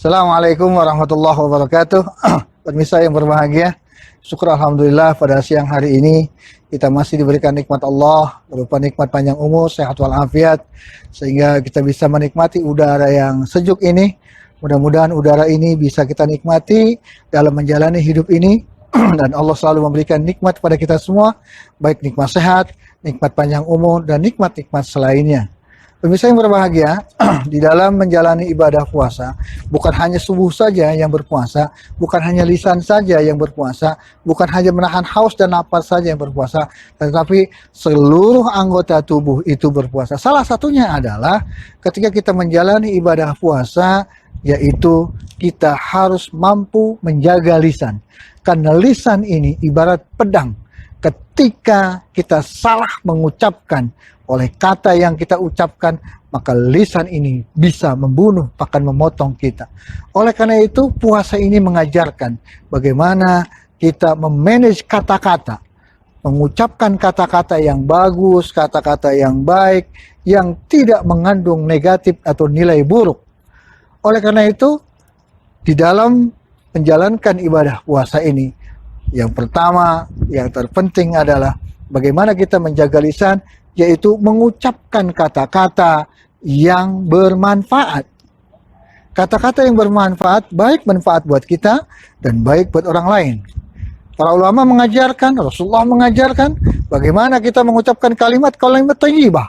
Assalamualaikum warahmatullahi wabarakatuh. Pemirsa yang berbahagia, syukur alhamdulillah pada siang hari ini kita masih diberikan nikmat Allah berupa nikmat panjang umur, sehat walafiat, sehingga kita bisa menikmati udara yang sejuk ini. Mudah-mudahan udara ini bisa kita nikmati dalam menjalani hidup ini dan Allah selalu memberikan nikmat kepada kita semua, baik nikmat sehat, nikmat panjang umur, dan nikmat-nikmat selainnya. Pemirsa yang berbahagia, di dalam menjalani ibadah puasa, bukan hanya tubuh saja yang berpuasa, bukan hanya lisan saja yang berpuasa, bukan hanya menahan haus dan lapar saja yang berpuasa, tetapi seluruh anggota tubuh itu berpuasa. Salah satunya adalah ketika kita menjalani ibadah puasa, yaitu kita harus mampu menjaga lisan. Karena lisan ini ibarat pedang. Ketika kita salah mengucapkan oleh kata yang kita ucapkan, maka lisan ini bisa membunuh, bahkan memotong kita. Oleh karena itu, puasa ini mengajarkan bagaimana kita memanage kata-kata, mengucapkan kata-kata yang bagus, kata-kata yang baik, yang tidak mengandung negatif atau nilai buruk. Oleh karena itu, di dalam menjalankan ibadah puasa ini, yang pertama, yang terpenting adalah bagaimana kita menjaga lisan, yaitu mengucapkan kata-kata yang bermanfaat. Kata-kata yang bermanfaat, baik manfaat buat kita dan baik buat orang lain. Para ulama mengajarkan, Rasulullah mengajarkan bagaimana kita mengucapkan kalimat-kalimat thayyibah.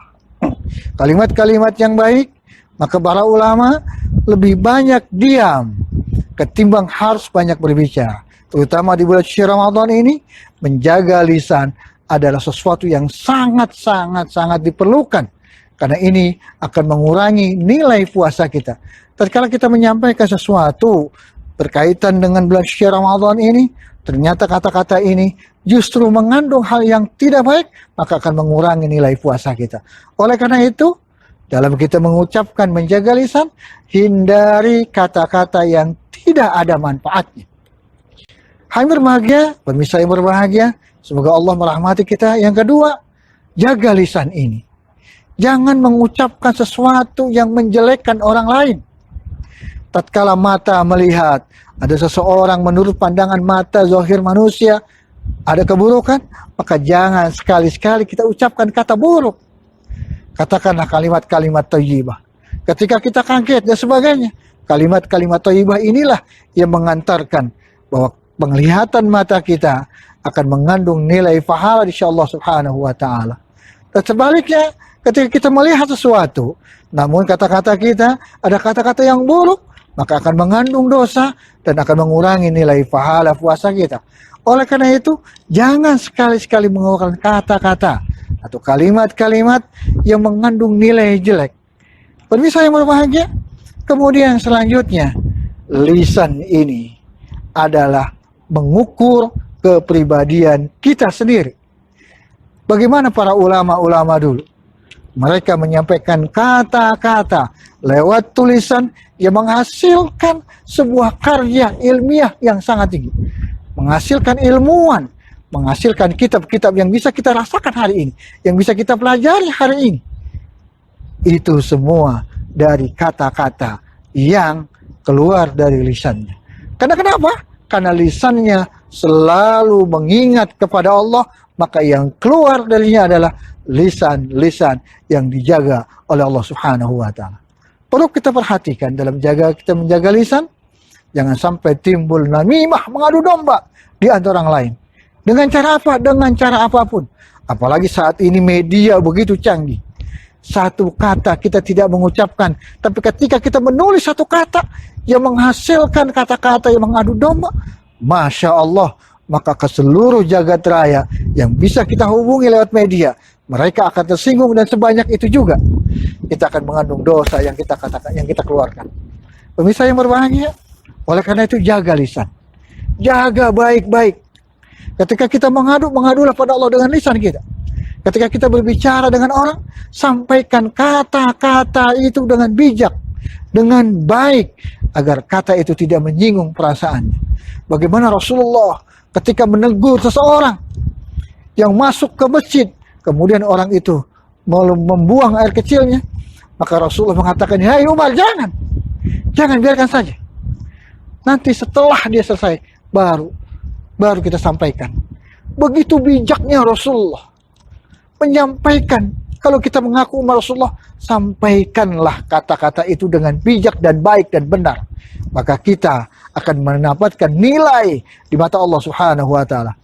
Kalimat-kalimat yang baik, maka para ulama lebih banyak diam ketimbang harus banyak berbicara. Terutama di bulan suci Ramadan ini, menjaga lisan adalah sesuatu yang sangat diperlukan. Karena ini akan mengurangi nilai puasa kita. Tatkala kita menyampaikan sesuatu berkaitan dengan bulan suci Ramadan ini, ternyata kata-kata ini justru mengandung hal yang tidak baik, maka akan mengurangi nilai puasa kita. Oleh karena itu, dalam kita mengucapkan menjaga lisan, hindari kata-kata yang tidak ada manfaatnya. Hai berbahagia, pemirsa yang berbahagia, semoga Allah merahmati kita. Yang kedua, jaga lisan ini. Jangan mengucapkan sesuatu yang menjelekkan orang lain. Tatkala mata melihat ada seseorang menurut pandangan mata zahir manusia ada keburukan, maka jangan sekali-sekali kita ucapkan kata buruk. Katakanlah kalimat-kalimat thayyibah. Ketika kita kaget dan sebagainya, kalimat-kalimat thayyibah inilah yang mengantarkan bahwa penglihatan mata kita akan mengandung nilai pahala insya Allah subhanahu wa ta'ala. Dan sebaliknya, ketika kita melihat sesuatu, namun kata-kata kita ada kata-kata yang buruk, maka akan mengandung dosa dan akan mengurangi nilai pahala puasa kita. Oleh karena itu, jangan sekali-sekali mengeluarkan kata-kata atau kalimat-kalimat yang mengandung nilai jelek. Pemirsa yang berbahagia, kemudian selanjutnya, lisan ini adalah mengukur kepribadian kita sendiri. Bagaimana para ulama-ulama dulu? Mereka menyampaikan kata-kata lewat tulisan yang menghasilkan sebuah karya ilmiah yang sangat tinggi. Menghasilkan ilmuwan, menghasilkan kitab-kitab yang bisa kita rasakan hari ini, yang bisa kita pelajari hari ini. Itu semua dari kata-kata yang keluar dari lisannya. Karena kenapa? Karena lisannya selalu mengingat kepada Allah, maka yang keluar darinya adalah lisan-lisan yang dijaga oleh Allah subhanahu wa ta'ala. Perlu kita perhatikan dalam kita menjaga lisan, jangan sampai timbul namimah, mengadu domba di antara orang lain. Dengan cara apa? Dengan cara apapun. Apalagi saat ini media begitu canggih. Satu kata kita tidak mengucapkan, tapi ketika kita menulis satu kata yang menghasilkan kata-kata yang mengadu domba, Masya Allah, maka ke seluruh jagat raya yang bisa kita hubungi lewat media, mereka akan tersinggung dan sebanyak itu juga kita akan mengandung dosa yang kita katakan, yang kita keluarkan. Pemirsa yang berbahagia, oleh karena itu jaga lisan, jaga baik-baik. Ketika kita mengadulah pada Allah dengan lisan kita. Ketika kita berbicara dengan orang, sampaikan kata-kata itu dengan bijak, dengan baik, agar kata itu tidak menyinggung perasaannya. Bagaimana Rasulullah ketika menegur seseorang yang masuk ke masjid, kemudian orang itu membuang air kecilnya, maka Rasulullah mengatakan, "Hai Umar, jangan biarkan saja. Nanti setelah dia selesai, baru kita sampaikan. Begitu bijaknya Rasulullah menyampaikan. Kalau kita mengaku umat Rasulullah, sampaikanlah kata-kata itu dengan bijak dan baik dan benar. Maka kita akan mendapatkan nilai di mata Allah Subhanahu wa Ta'ala.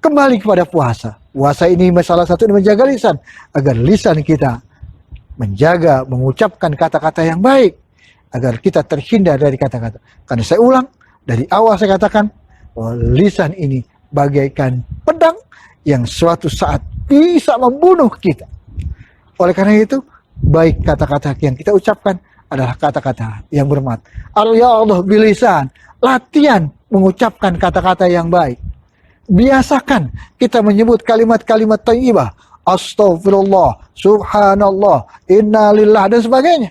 Kembali kepada puasa. Puasa ini salah satu menjaga lisan, agar lisan kita menjaga, mengucapkan kata-kata yang baik, agar kita terhindar dari kata-kata. Karena saya ulang, dari awal saya katakan bahwa lisan ini bagaikan pedang yang suatu saat bisa membunuh kita. Oleh karena itu, baik kata-kata yang kita ucapkan adalah kata-kata yang bermanfaat. Ya Allah bilisan, latihan mengucapkan kata-kata yang baik. Biasakan kita menyebut kalimat-kalimat thayyibah, astagfirullah, subhanallah, innalillah dan sebagainya.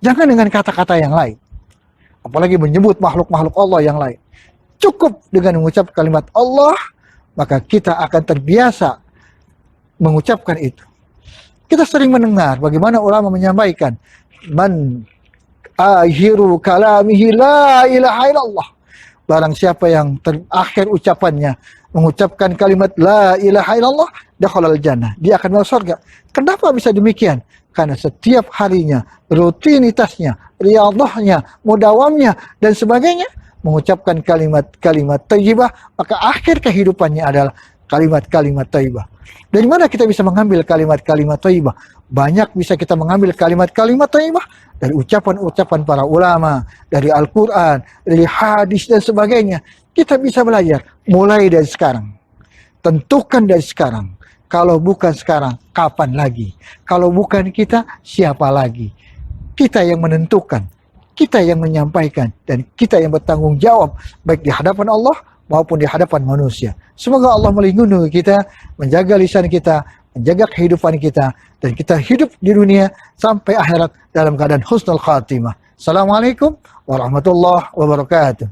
Jangan dengan kata-kata yang lain. Apalagi menyebut makhluk-makhluk Allah yang lain. Cukup dengan mengucap kalimat Allah, maka kita akan terbiasa mengucapkan itu. Kita sering mendengar bagaimana ulama menyampaikan, man akhiru kalamihi la ilaha illallah. Barang siapa yang terakhir ucapannya mengucapkan kalimat la ilaha illallah, dakhalal jannah, dia akan masuk surga. Kenapa bisa demikian? Karena setiap harinya, rutinitasnya, riyadhahnya, mudawamnya dan sebagainya mengucapkan kalimat-kalimat thayyibah, maka akhir kehidupannya adalah kalimat-kalimat thayyibah. Dari mana kita bisa mengambil kalimat-kalimat thayyibah? Banyak bisa kita mengambil kalimat-kalimat thayyibah dari ucapan-ucapan para ulama, dari Al-Quran, dari hadis dan sebagainya. Kita bisa belajar mulai dari sekarang. Tentukan dari sekarang. Kalau bukan sekarang, kapan lagi? Kalau bukan kita, siapa lagi? Kita yang menentukan, kita yang menyampaikan, dan kita yang bertanggung jawab baik di hadapan Allah maupun di hadapan manusia. Semoga Allah melindungi kita, menjaga lisan kita, menjaga kehidupan kita, dan kita hidup di dunia sampai akhirat dalam keadaan husnul khatimah. Assalamualaikum warahmatullahi wabarakatuh.